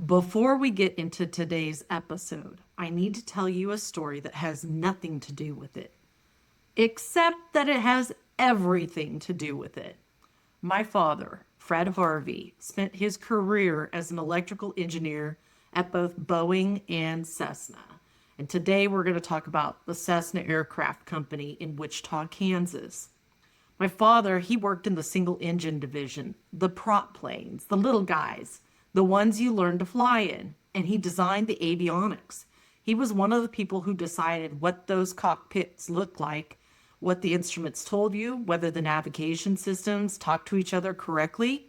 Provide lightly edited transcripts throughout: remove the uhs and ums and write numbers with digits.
Before we get into today's episode, I need to tell you a story that has nothing to do with it, except that it has everything to do with it. My father, Fred Harvey, spent his career as an electrical engineer at both Boeing and Cessna. And today we're going to talk about the Cessna Aircraft Company in Wichita, Kansas. My father, he worked in the single engine division, the prop planes, the little guys, the ones you learn to fly in, and he designed the avionics. He was one of the people who decided what those cockpits looked like, what the instruments told you, whether the navigation systems talked to each other correctly.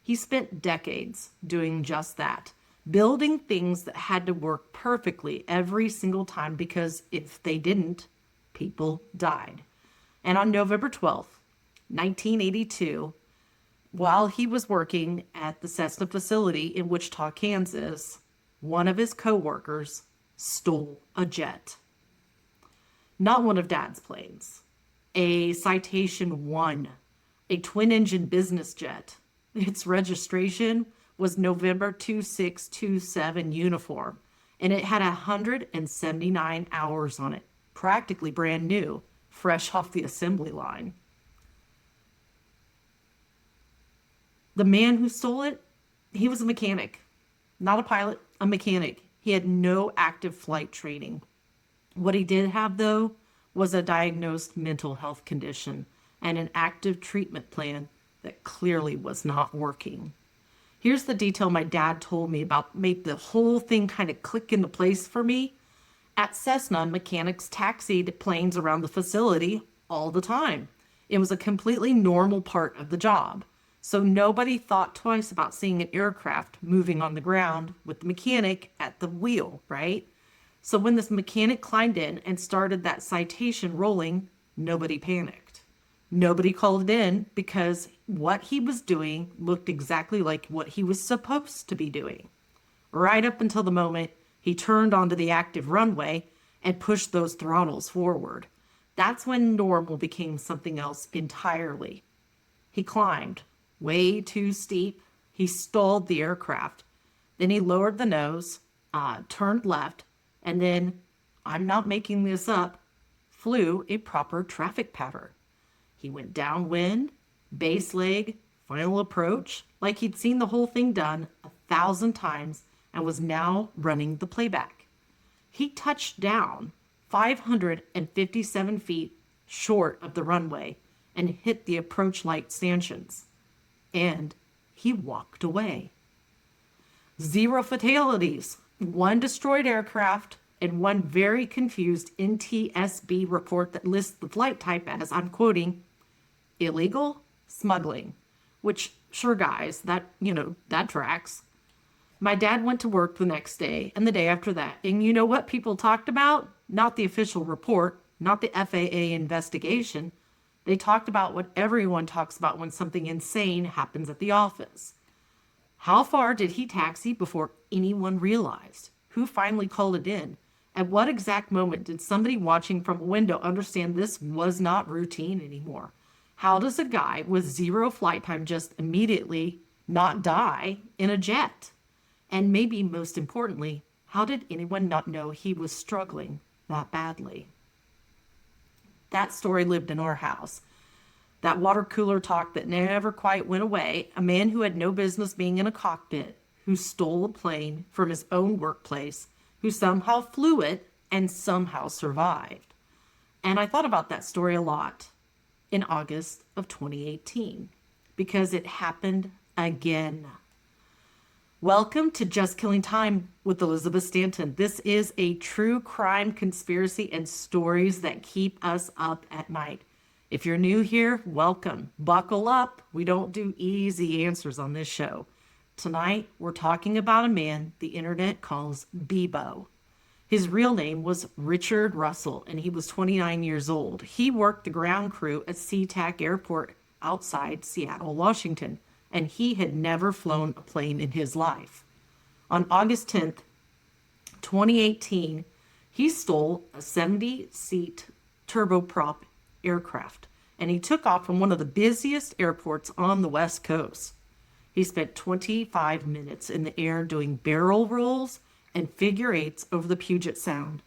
He spent decades doing just that, building things that had to work perfectly every single time because if they didn't, people died. And on November 12th, 1982, while he was working at the Cessna facility in Wichita, Kansas, one of his coworkers stole a jet. Not one of Dad's planes, a Citation I, a twin-engine business jet. Its registration was November 2627 uniform, and it had 179 hours on it, practically brand new, fresh off the assembly line. The man who stole it, he was a mechanic, not a pilot, a mechanic. He had no active flight training. What he did have, though, was a diagnosed mental health condition and an active treatment plan that clearly was not working. Here's the detail my dad told me about, made the whole thing kind of click into place for me. At Cessna, mechanics taxied planes around the facility all the time. It was a completely normal part of the job. So nobody thought twice about seeing an aircraft moving on the ground with the mechanic at the wheel, right? So when this mechanic climbed in and started that citation rolling, nobody panicked. Nobody called it in because what he was doing looked exactly like what he was supposed to be doing. Right up until the moment he turned onto the active runway and pushed those throttles forward. That's when normal became something else entirely. He climbed way too steep. He stalled the aircraft. Then he lowered the nose, turned left, and then, I'm not making this up, flew a proper traffic pattern. He went downwind, base leg, final approach, like he'd seen the whole thing done 1,000 times and was now running the playback. He touched down 557 feet short of the runway and hit the approach light stanchions. And he walked away. 0 fatalities, 1 destroyed aircraft, and 1 very confused NTSB report that lists the flight type as, I'm quoting, illegal smuggling, which, sure guys, that tracks. My dad went to work the next day and the day after that. And you know what people talked about? Not the official report, not the FAA investigation. They talked about what everyone talks about when something insane happens at the office. How far did he taxi before anyone realized? Who finally called it in? At what exact moment did somebody watching from a window understand this was not routine anymore? How does a guy with 0 flight time just immediately not die in a jet? And maybe most importantly, how did anyone not know he was struggling that badly? That story lived in our house. That water cooler talk that never quite went away. A man who had no business being in a cockpit, who stole a plane from his own workplace, who somehow flew it and somehow survived. And I thought about that story a lot in August of 2018 because it happened again. Welcome to Just Killing Time with Elizabeth Stanton. This is a true crime conspiracy and stories that keep us up at night. If you're new here, welcome. Buckle up. We don't do easy answers on this show. Tonight, we're talking about a man the internet calls Beebo. His real name was Richard Russell, and he was 29 years old. He worked the ground crew at Sea-Tac Airport outside Seattle, Washington, and he had never flown a plane in his life. On August 10th, 2018, he stole a 70-seat turboprop aircraft, and he took off from one of the busiest airports on the West Coast. He spent 25 minutes in the air doing barrel rolls and figure eights over the Puget Sound.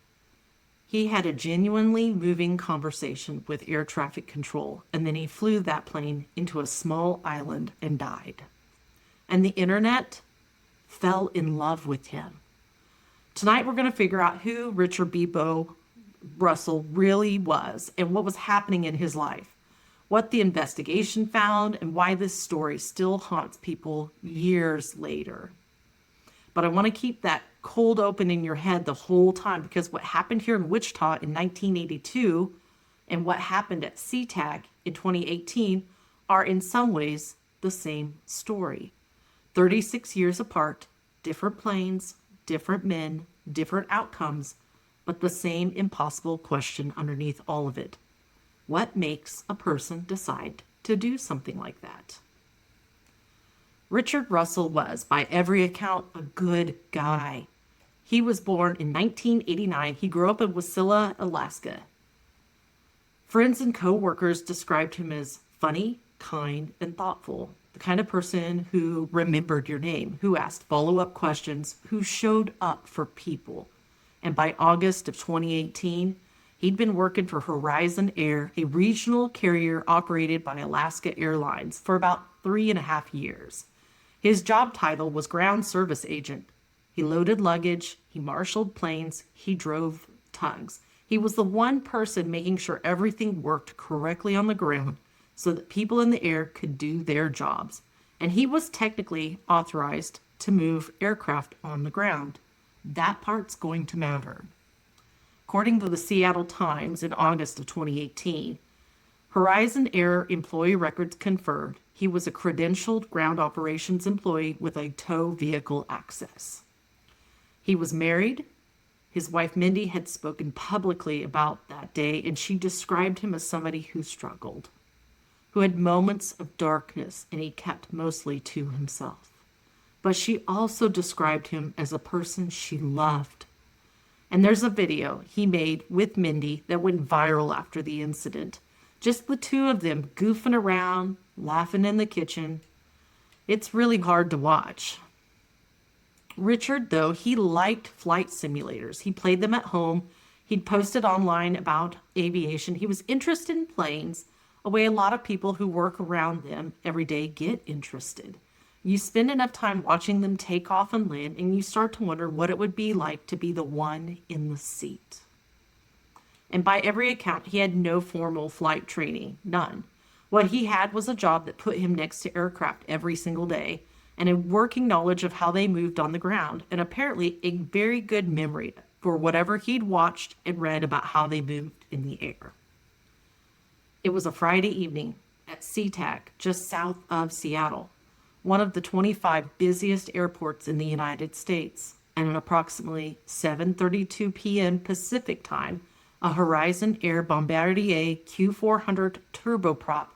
He had a genuinely moving conversation with air traffic control, and then he flew that plane into a small island and died. And the internet fell in love with him. Tonight we're going to figure out who Richard Beebo Russell really was and what was happening in his life, what the investigation found, and why this story still haunts people years later. But I want to keep that cold open in your head the whole time, because what happened here in Wichita in 1982 and what happened at Sea-Tac in 2018 are in some ways the same story. 36 years apart, different planes, different men, different outcomes, but the same impossible question underneath all of it. What makes a person decide to do something like that? Richard Russell was, by every account, a good guy. He was born in 1989. He grew up in Wichita, Alaska. Friends and coworkers described him as funny, kind, and thoughtful. The kind of person who remembered your name, who asked follow-up questions, who showed up for people. And by August of 2018, he'd been working for Horizon Air, a regional carrier operated by Alaska Airlines, for about 3.5 years. His job title was ground service agent. He loaded luggage, he marshaled planes, he drove tugs. He was the one person making sure everything worked correctly on the ground so that people in the air could do their jobs. And he was technically authorized to move aircraft on the ground. That part's going to matter. According to the Seattle Times in August of 2018, Horizon Air employee records confirmed he was a credentialed ground operations employee with a tow vehicle access. He was married. His wife Mindy had spoken publicly about that day, and she described him as somebody who struggled, who had moments of darkness, and he kept mostly to himself. But she also described him as a person she loved. And there's a video he made with Mindy that went viral after the incident. Just the two of them goofing around, laughing in the kitchen. It's really hard to watch. Richard, though, he liked flight simulators. He played them at home. He'd posted online about aviation. He was interested in planes, a way a lot of people who work around them every day get interested. You spend enough time watching them take off and land, and you start to wonder what it would be like to be the one in the seat. And by every account, he had no formal flight training, none. What he had was a job that put him next to aircraft every single day, and a working knowledge of how they moved on the ground, and apparently a very good memory for whatever he'd watched and read about how they moved in the air. It was a Friday evening at Sea-Tac, just south of Seattle, one of the 25 busiest airports in the United States, and at approximately 7:32 p.m. Pacific time, a Horizon Air Bombardier Q400 turboprop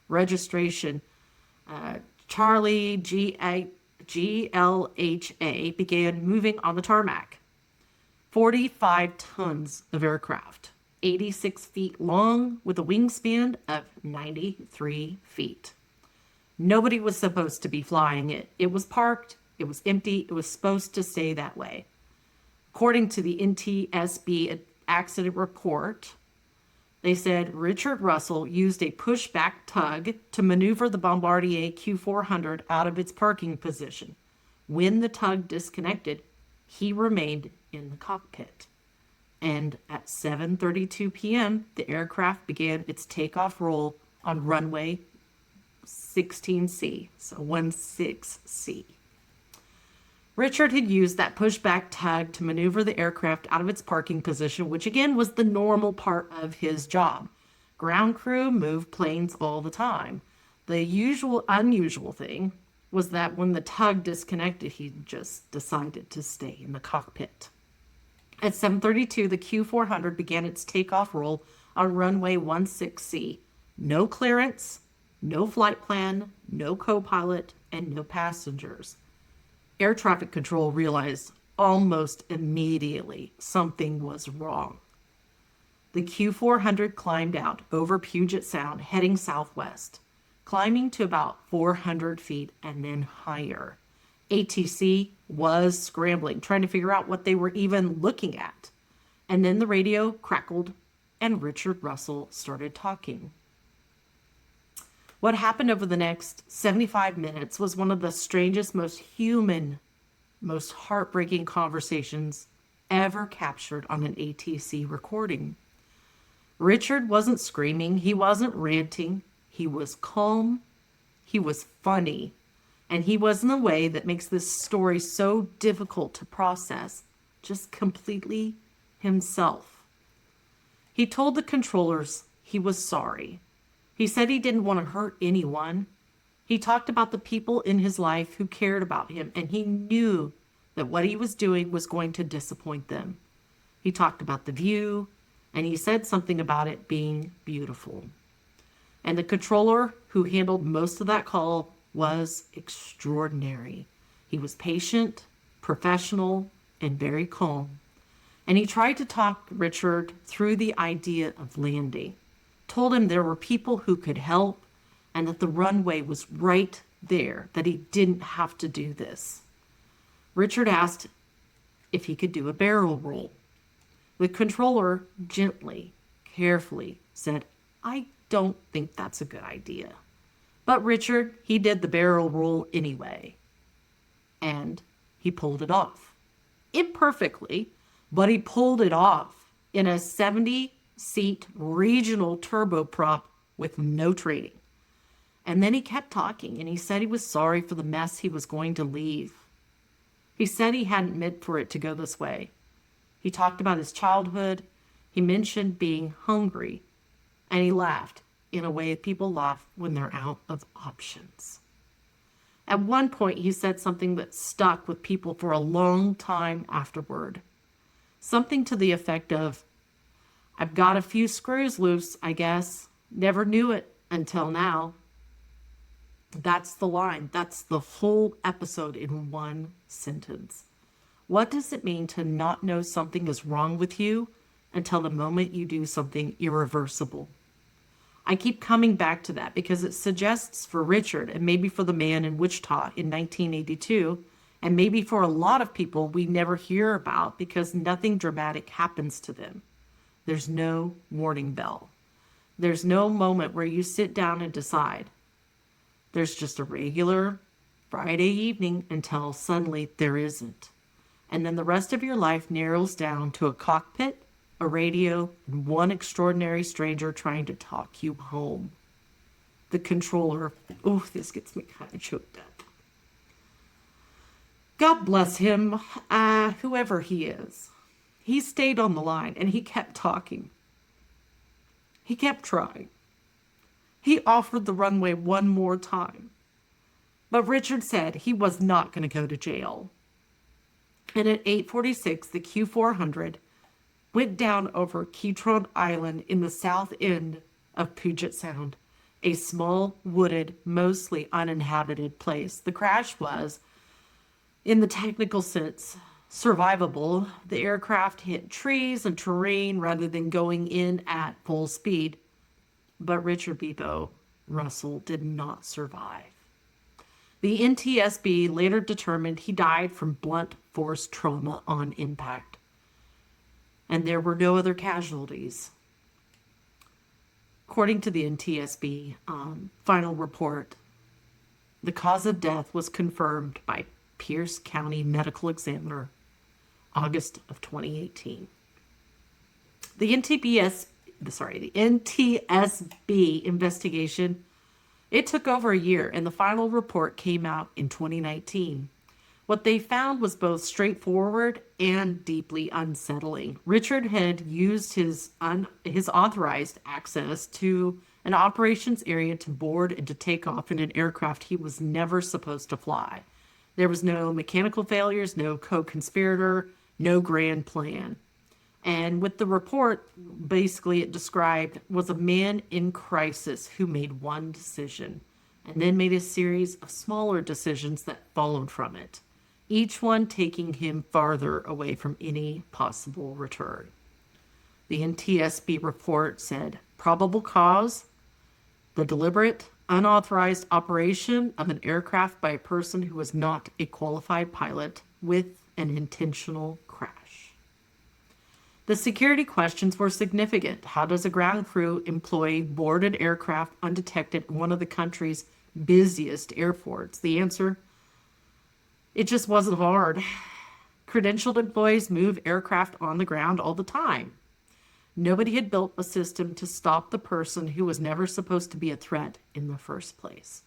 registration Charlie GLHA began moving on the tarmac. 45 tons of aircraft, 86 feet long with a wingspan of 93 feet. Nobody was supposed to be flying it. It was parked, it was empty, it was supposed to stay that way. According to the NTSB accident report, they said Richard Russell used a pushback tug to maneuver the Bombardier Q400 out of its parking position. When the tug disconnected, he remained in the cockpit. And at 7:32 p.m., the aircraft began its takeoff roll on runway 16C, so 16C. Richard had used that pushback tug to maneuver the aircraft out of its parking position, which again was the normal part of his job. Ground crew moved planes all the time. The unusual thing was that when the tug disconnected, he just decided to stay in the cockpit. At 7:32, the Q400 began its takeoff roll on runway 16C. No clearance, no flight plan, no co-pilot, and no passengers. Air traffic control realized almost immediately something was wrong. The Q400 climbed out over Puget Sound, heading southwest. climbing to about 400 feet and then higher. ATC was scrambling, trying to figure out what they were even looking at. And then the radio crackled and Richard Russell started talking. What happened over the next 75 minutes was one of the strangest, most human, most heartbreaking conversations ever captured on an ATC recording. Richard wasn't screaming, he wasn't ranting, he was calm, he was funny, and he was in a way that makes this story so difficult to process, just completely himself. He told the controllers he was sorry. He said he didn't want to hurt anyone. He talked about the people in his life who cared about him, and he knew that what he was doing was going to disappoint them. He talked about the view, and he said something about it being beautiful. And the controller who handled most of that call was extraordinary. He was patient, professional, and very calm. And he tried to talk Richard through the idea of landing, told him there were people who could help, and that the runway was right there, that he didn't have to do this. Richard asked if he could do a barrel roll. The controller gently, carefully said, "I don't think that's a good idea." But Richard, he did the barrel roll anyway. And he pulled it off. Imperfectly, but he pulled it off in a 70-seat regional turboprop with no training. And then he kept talking, and he said he was sorry for the mess he was going to leave. He said he hadn't meant for it to go this way. He talked about his childhood. He mentioned being hungry. And he laughed in a way people laugh when they're out of options. At one point, he said something that stuck with people for a long time afterward. Something to the effect of, "I've got a few screws loose, I guess. Never knew it until now." That's the line. That's the whole episode in one sentence. What does it mean to not know something is wrong with you until the moment you do something irreversible? I keep coming back to that because it suggests for Richard, and maybe for the man in Wichita in 1982, and maybe for a lot of people we never hear about because nothing dramatic happens to them. There's no warning bell. There's no moment where you sit down and decide. There's just a regular Friday evening until suddenly there isn't. And then the rest of your life narrows down to a cockpit, a radio, and one extraordinary stranger trying to talk you home. The controller, oh, this gets me kind of choked up. God bless him, whoever he is. He stayed on the line and he kept talking. He kept trying. He offered the runway one more time. But Richard said he was not going to go to jail. And at 8:46, the Q400 went down over Keytron Island in the south end of Puget Sound, a small, wooded, mostly uninhabited place. The crash was, in the technical sense, survivable. The aircraft hit trees and terrain rather than going in at full speed. But Richard Beebo Russell did not survive. The NTSB later determined he died from blunt force trauma on impact. And there were no other casualties. According to the NTSB final report, the cause of death was confirmed by Pierce County Medical Examiner, August of 2018. The NTSB investigation, it took over a year, and the final report came out in 2019. What they found was both straightforward and deeply unsettling. Richard had used his authorized access to an operations area to board and to take off in an aircraft he was never supposed to fly. There was no mechanical failures, no co-conspirator, no grand plan. And with the report, basically it described was a man in crisis who made one decision and then made a series of smaller decisions that followed from it, each one taking him farther away from any possible return. The NTSB report said probable cause, the deliberate, unauthorized operation of an aircraft by a person who was not a qualified pilot with an intentional crash. The security questions were significant. How does a ground crew employee board an aircraft undetected in one of the country's busiest airports? The answer, it just wasn't hard. Credentialed employees move aircraft on the ground all the time. Nobody had built a system to stop the person who was never supposed to be a threat in the first place.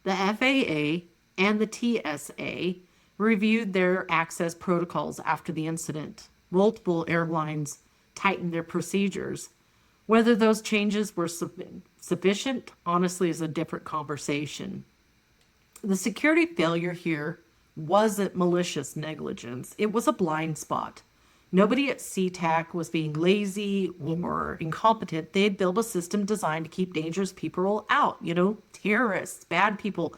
The FAA and the TSA reviewed their access protocols after the incident. Multiple airlines tightened their procedures. Whether those changes were sufficient, honestly, is a different conversation. The security failure here wasn't malicious negligence. It was a blind spot. Nobody at Sea-Tac was being lazy or incompetent. They had built a system designed to keep dangerous people out, terrorists, bad people,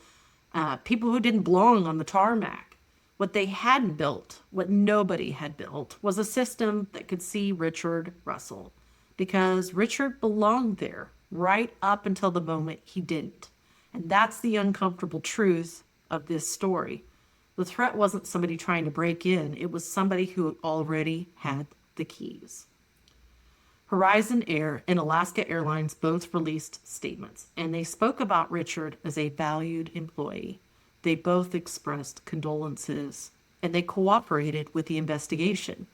people who didn't belong on the tarmac. What they hadn't built, what nobody had built, was a system that could see Richard Russell, because Richard belonged there right up until the moment he didn't. And that's the uncomfortable truth of this story. The threat wasn't somebody trying to break in. It was somebody who already had the keys. Horizon Air and Alaska Airlines both released statements, and they spoke about Richard as a valued employee. They both expressed condolences, and they cooperated with the investigation.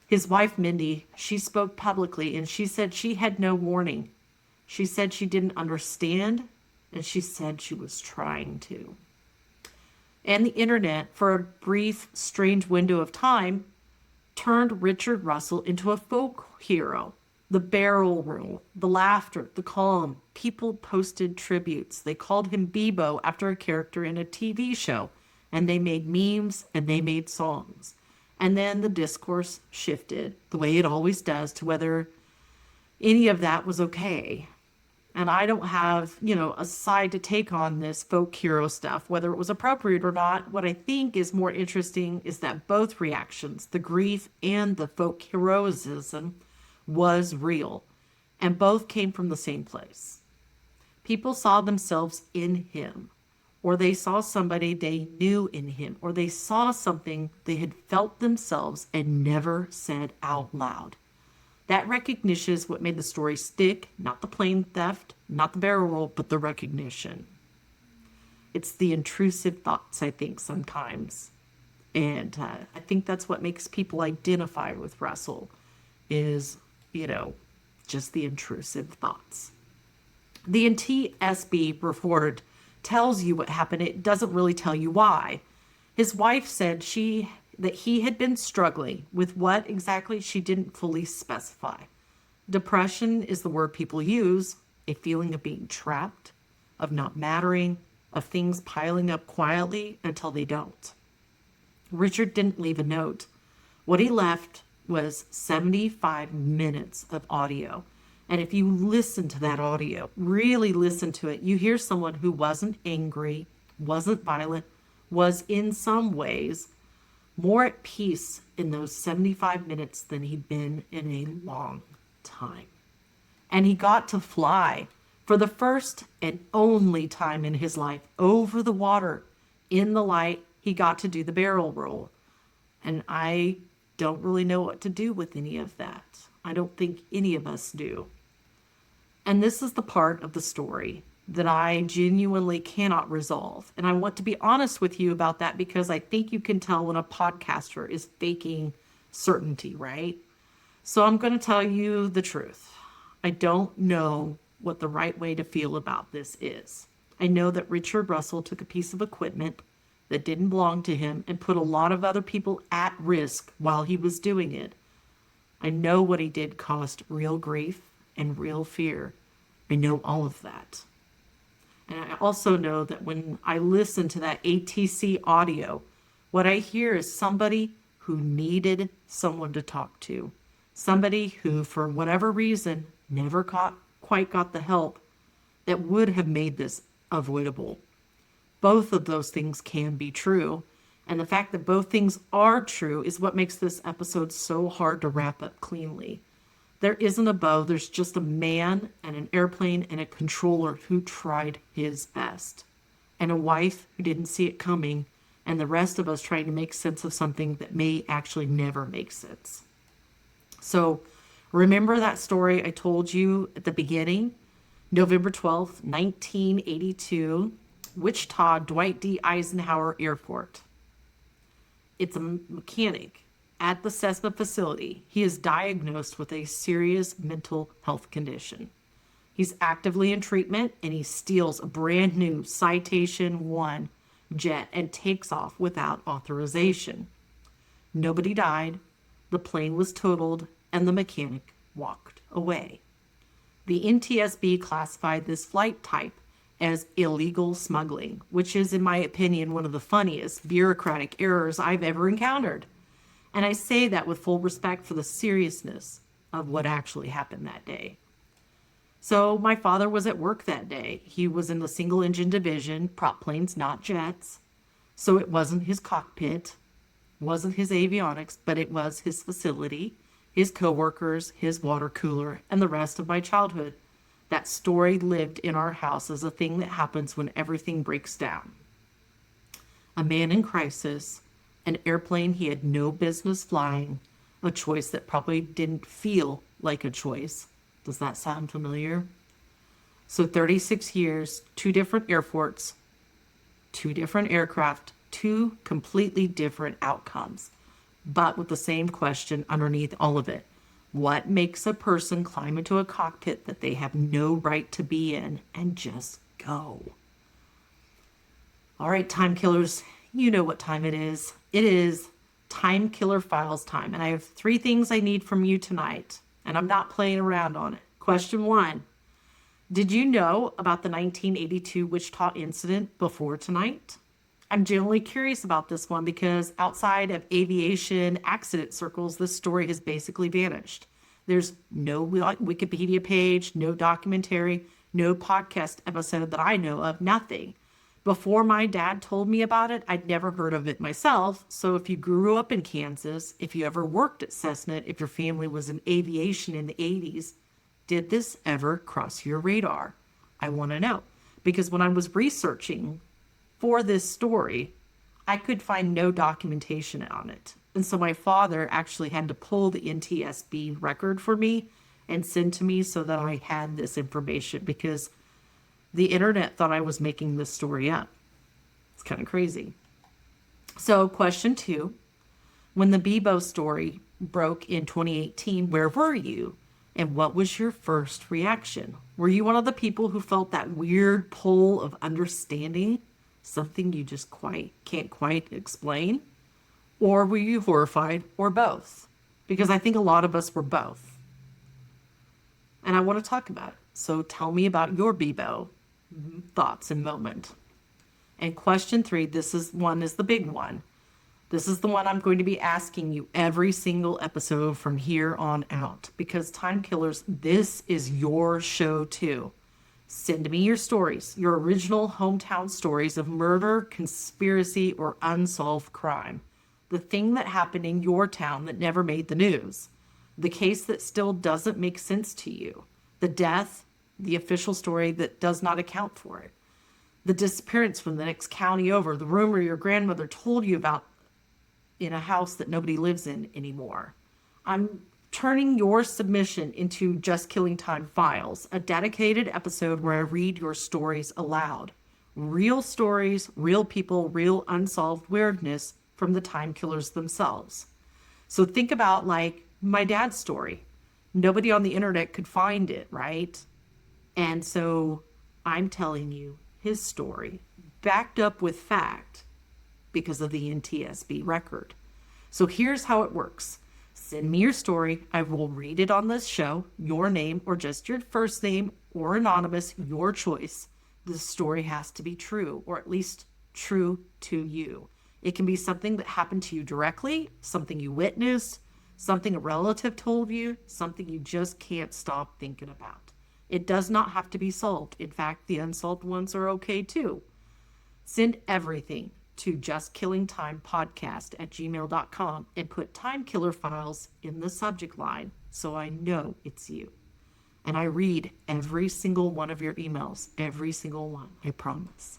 His wife, Mindy, she spoke publicly, and she said she had no warning. She said she didn't understand, and she said she was trying to. And the internet, for a brief, strange window of time, turned Richard Russell into a folk hero. The barrel roll, the laughter, the calm. People posted tributes. They called him Beebo after a character in a TV show. And they made memes and they made songs. And then the discourse shifted, the way it always does, to whether any of that was okay. And I don't have, a side to take on this folk hero stuff, whether it was appropriate or not. What I think is more interesting is that both reactions, the grief and the folk heroism, was real. And both came from the same place. People saw themselves in him, or they saw somebody they knew in him, or they saw something they had felt themselves and never said out loud. That recognition is what made the story stick, not the plane theft, not the barrel roll, but the recognition. It's the intrusive thoughts, I think, sometimes. And I think that's what makes people identify with Russell is, just the intrusive thoughts. The NTSB report tells you what happened. It doesn't really tell you why. His wife said that he had been struggling with what exactly she didn't fully specify. Depression is the word people use, a feeling of being trapped, of not mattering, of things piling up quietly until they don't. Richard didn't leave a note. What he left was 75 minutes of audio. And if you listen to that audio, really listen to it, you hear someone who wasn't angry, wasn't violent, was in some ways more at peace in those 75 minutes than he'd been in a long time. And he got to fly for the first and only time in his life over the water. In the light, he got to do the barrel roll. And I don't really know what to do with any of that. I don't think any of us do. And this is the part of the story that I genuinely cannot resolve. And I want to be honest with you about that because I think you can tell when a podcaster is faking certainty, right? So I'm going to tell you the truth. I don't know what the right way to feel about this is. I know that Richard Russell took a piece of equipment that didn't belong to him and put a lot of other people at risk while he was doing it. I know what he did caused real grief and real fear. I know all of that. And I also know that when I listen to that ATC audio, what I hear is somebody who needed someone to talk to. Somebody who, for whatever reason, never quite got the help that would have made this avoidable. Both of those things can be true. And the fact that both things are true is what makes this episode so hard to wrap up cleanly. There isn't a bow. There's just a man and an airplane and a controller who tried his best. And a wife who didn't see it coming, and the rest of us trying to make sense of something that may actually never make sense. So remember that story I told you at the beginning? November 12th, 1982, Wichita Dwight D. Eisenhower Airport. It's a mechanic at the Cessna facility. He is diagnosed with a serious mental health condition. He's actively in treatment, and he steals a brand new Citation I jet and takes off without authorization. Nobody died, the plane was totaled, and the mechanic walked away. The NTSB classified this flight type as illegal smuggling, which is, in my opinion, one of the funniest bureaucratic errors I've ever encountered. And I say that with full respect for the seriousness of what actually happened that day. So my father was at work that day. He was in the single engine division, prop planes, not jets. So it wasn't his cockpit, wasn't his avionics, but it was his facility, his coworkers, his water cooler, and the rest of my childhood. That story lived in our house as a thing that happens when everything breaks down. A man in crisis, an airplane he had no business flying, a choice that probably didn't feel like a choice. Does that sound familiar? So 36 years, 2 different airports, 2 different aircraft, 2 completely different outcomes, but with the same question underneath all of it. What makes a person climb into a cockpit that they have no right to be in and just go? All right, time killers, you know what time it is. It is Time Killer Files time, and I have 3 things I need from you tonight. And I'm not playing around on it. Question 1. Did you know about the 1982 Wichita incident before tonight? I'm genuinely curious about this one because outside of aviation accident circles, this story has basically vanished. There's no Wikipedia page, no documentary, no podcast episode that I know of, nothing. Before my dad told me about it, I'd never heard of it myself. So if you grew up in Kansas, if you ever worked at Cessna, if your family was in aviation in the 80s, did this ever cross your radar? I want to know. Because when I was researching for this story, I could find no documentation on it. And so my father actually had to pull the NTSB record for me and send to me so that I had this information because the internet thought I was making this story up. It's kind of crazy. So question 2, when the Beebo story broke in 2018, where were you? And what was your first reaction? Were you one of the people who felt that weird pull of understanding, something you just can't quite explain? Or were you horrified, or both? Because I think a lot of us were both. And I want to talk about it. So tell me about your Beebo thoughts and moment. And question 3, this is the big one. This is the one I'm going to be asking you every single episode from here on out. Because Time Killers, this is your show too. Send me your stories, your original hometown stories of murder, conspiracy, or unsolved crime. The thing that happened in your town that never made the news. The case that still doesn't make sense to you. The death, the official story that does not account for it. The disappearance from the next county over, the rumor your grandmother told you about in a house that nobody lives in anymore. I'm turning your submission into Just Killing Time Files, a dedicated episode where I read your stories aloud. Real stories, real people, real unsolved weirdness from the time killers themselves. So think about like my dad's story. Nobody on the internet could find it, right? And so I'm telling you his story, backed up with fact because of the NTSB record. So here's how it works. Send me your story. I will read it on this show, your name or just your first name or anonymous, your choice. The story has to be true, or at least true to you. It can be something that happened to you directly, something you witnessed, something a relative told you, something you just can't stop thinking about. It does not have to be solved. In fact, the unsolved ones are okay too. Send everything to justkillingtimepodcast@gmail.com and put Time Killer Files in the subject line. so I know it's you. And I read every single one of your emails, every single one, I promise.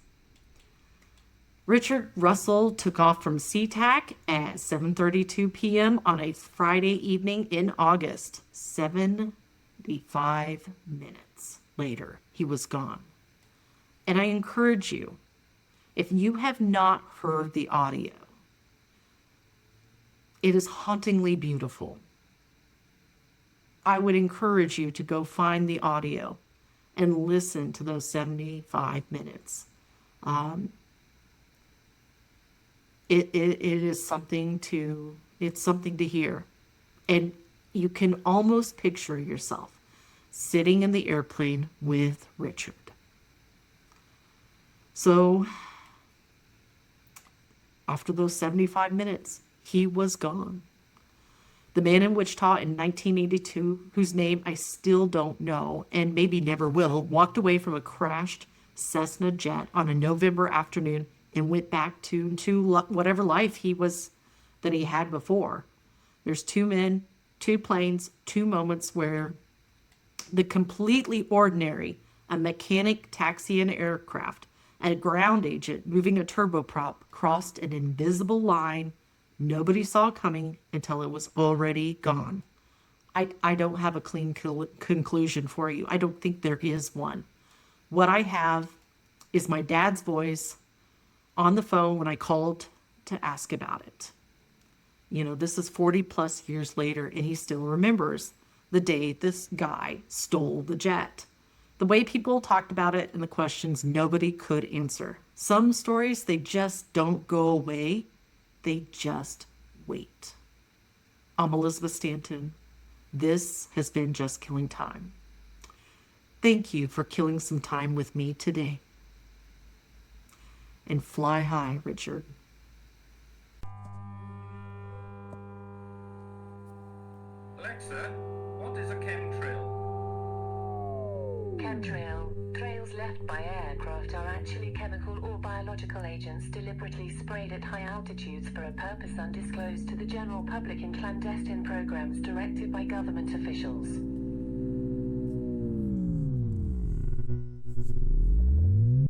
Richard Russell took off from Sea-Tac at 7:32 p.m. on a Friday evening in August. 75 minutes later, he was gone. And I encourage you, if you have not heard the audio, it is hauntingly beautiful. I would encourage you to go find the audio and listen to those 75 minutes. It is something to, it's something to hear. And you can almost picture yourself sitting in the airplane with Richard. So after those 75 minutes, he was gone. The man in Wichita in 1982, whose name I still don't know and maybe never will, walked away from a crashed Cessna jet on a November afternoon and went back to whatever life that he had before. There's two men, two planes, two moments where the completely ordinary, a mechanic taxiing an aircraft, and a ground agent moving a turboprop crossed an invisible line nobody saw coming until it was already gone. I don't have a clean conclusion for you. I don't think there is one. What I have is my dad's voice on the phone when I called to ask about it. You know, this is 40 plus years later, and he still remembers the day this guy stole the jet. The way people talked about it and the questions nobody could answer. Some stories, they just don't go away. They just wait. I'm Elizabeth Stanton. This has been Just Killing Time. Thank you for killing some time with me today. And fly high, Richard. Alexa, what is a chemtrail? Chemtrail, trails left by aircraft, are actually chemical or biological agents deliberately sprayed at high altitudes for a purpose undisclosed to the general public in clandestine programs directed by government officials.